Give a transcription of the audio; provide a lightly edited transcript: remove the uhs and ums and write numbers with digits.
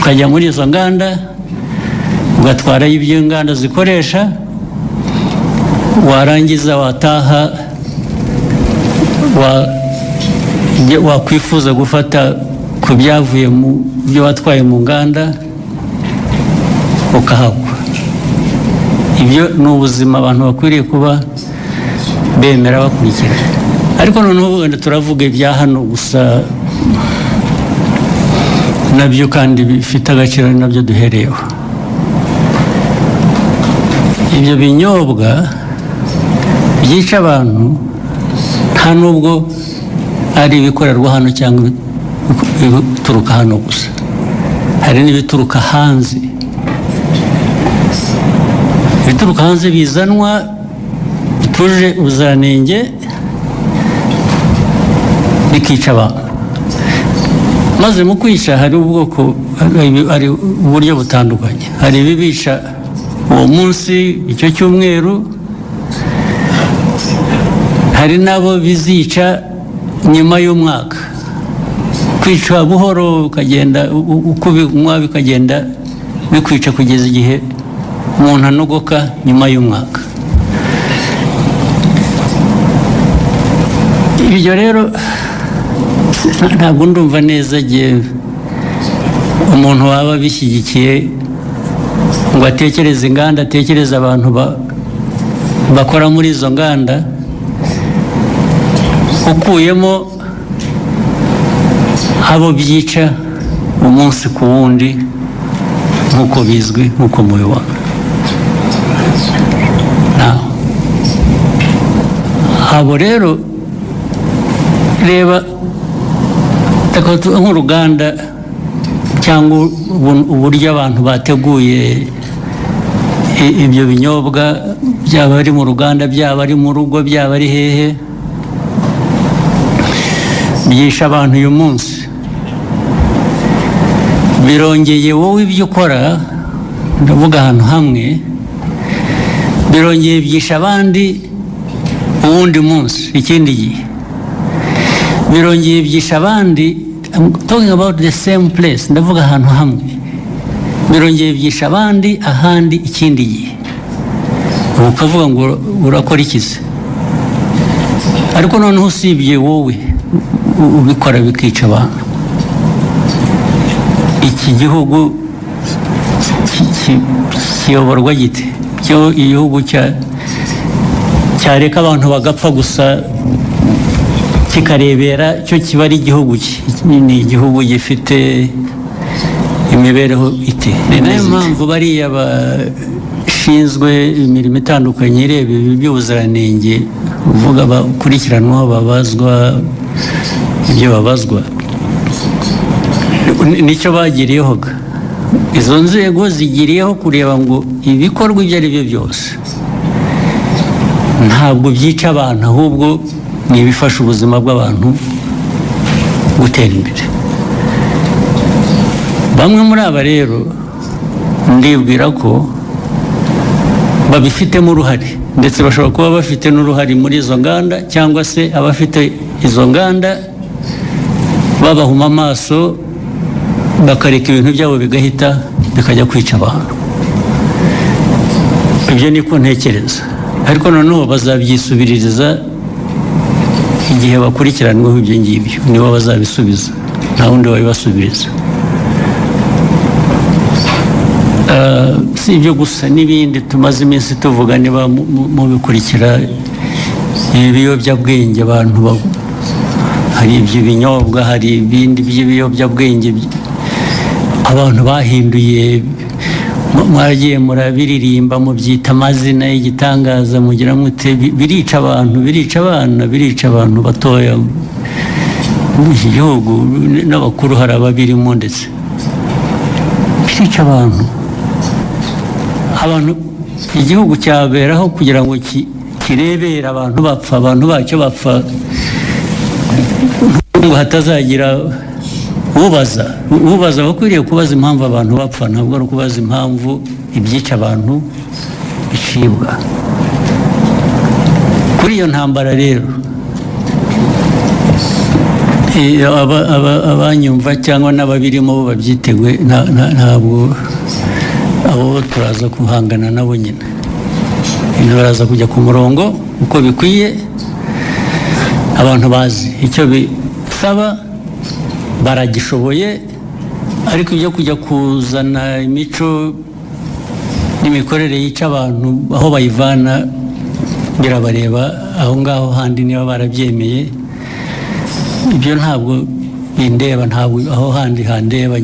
ukajya muri izo nganda ugatwara ibyo inganda zikoresha, warangiza wataha wakwifuza gufata ku byavuye mu byo watwaye mu nganda ukahagwa. Ibyo ni ubuzima abantu bakwiriye kuba bemera bakurikira. Ariko noneho wenda turavuga ibya hano gusa, nabyo kandi bifite agaciro, nabyo duhereyeho. Ibyo binyobwa byica abantu nta nubwo ari ibikorerwa hano cyangwa ibituruka hano gusa, hari n'ibituruka hanze. Ibituruka hanze bizanwa bituje ubuziranenge bikica abantu. Maze mu kwica hari ubwoko, hari uburyo butandukanye. Hari ibibica uwo munsi, icyo cyumweru. Hari nabo bizica nyuma y'umwaka. Kwica buhoro ukagenda uko binywa bikagenda bikwica kugeza igihe umuntu anogoka nyuma y'umwaka. Ibyo rero ntabwo ndumva neza igihe umuntu waba bishyigikiye ngo atekereze inganda, atekereze abantu bakora muri izo nganda, ukuyemo abo byica umunsi ku wundi nk'uko bizwi, nk'uko mubibona. Abo rero reba nk'uruganda cyangwa uburyo abantu bateguye ibyo binyobwa, byaba ari mu ruganda, byaba ari mu rugo, byaba ari hehe, byisha abantu uyu munsi. Birongeye wowe ibyo ukora, ndavuga ahantu hamwe, birongeye byisha abandi uwundi munsi, ikindi gihe birongeye byisha abandi. I'm talking about the same place, ndavuga ahantu hamwe, birongeye byisha abandi ahandi ikindi gihe. Ukavuga ngo urakora ikize, ariko noneho usibye wowe ubikora bikica abantu. Iki gihugu kiyoborwa gite? Igihugu cyareka abantu bagapfa gusa kikarebera cyo kiba ari igihugu ni igihugu gifite imibereho ite? Ni nayo mpamvu bariya bashinzwe imirimo itandukanye ireba ibi by'ubuziranenge, uvuga bakurikiranwaho, babazwa ibyo babazwa, nicyo bagiriyeho. Izo nzego zigiriyeho kureba ngo ibikorwa ibyo ari byo byose ntabwo byica abantu, ahubwo ni ibifasha ubuzima bw'abantu gutera imbere. Bamwe muri aba rero ndibwira ko babifitemo uruhare, ndetse bashobora kuba bafite n'uruhare muri izo nganda, cyangwa se abafite izo nganda babahuma amaso bakareka ibintu byabo bigahita bikajya kwica abantu. Ibyo niko ntekereza, ariko noneho bazabyisubiririza igihe bakurikiranweho ibyo ngibyo, nibo bazabisubiza, nta wundi wabibasubiriza. Si ibyo gusa, n'ibindi tumaze iminsi tuvuga, niba mubikurikira, ibiyobyabwenge, abantu hari iby'ibinyobwa, hari ibindi by'ibiyobyabwenge abantu bahinduye. Mwaragiye murabiririmba, mubyita amazina y'igitangaza, mugira mute birica abantu, birica abana, birica abantu batoya mu iki gihugu, n'abakuru hari ababirimo, ndetse birica abantu. Igihugu cyaberaho kugira ngo kirebere abantu bapfa, abantu bacyo bapfa, ngo hatazagira ubaza bakwiriye kubaza impamvu abantu bapfa, ntabwo ari ukubaza impamvu ibyica abantu bicibwa. Kuri iyo ntambara rero abanyumva cyangwa n'ababirimo bo babyiteguye ntabwo abo turaza guhangana nabo nyine baraza kujya ku murongo uko bikwiye abantu bazi icyo bisaba baragishoboye ariko ibyo kujya kuzana imico n'imikorere yica abantu aho bayivana birabareba aho ngaho handi niba barabyemeye ibyo ntabwo bindeba ntabwo aho handi handeba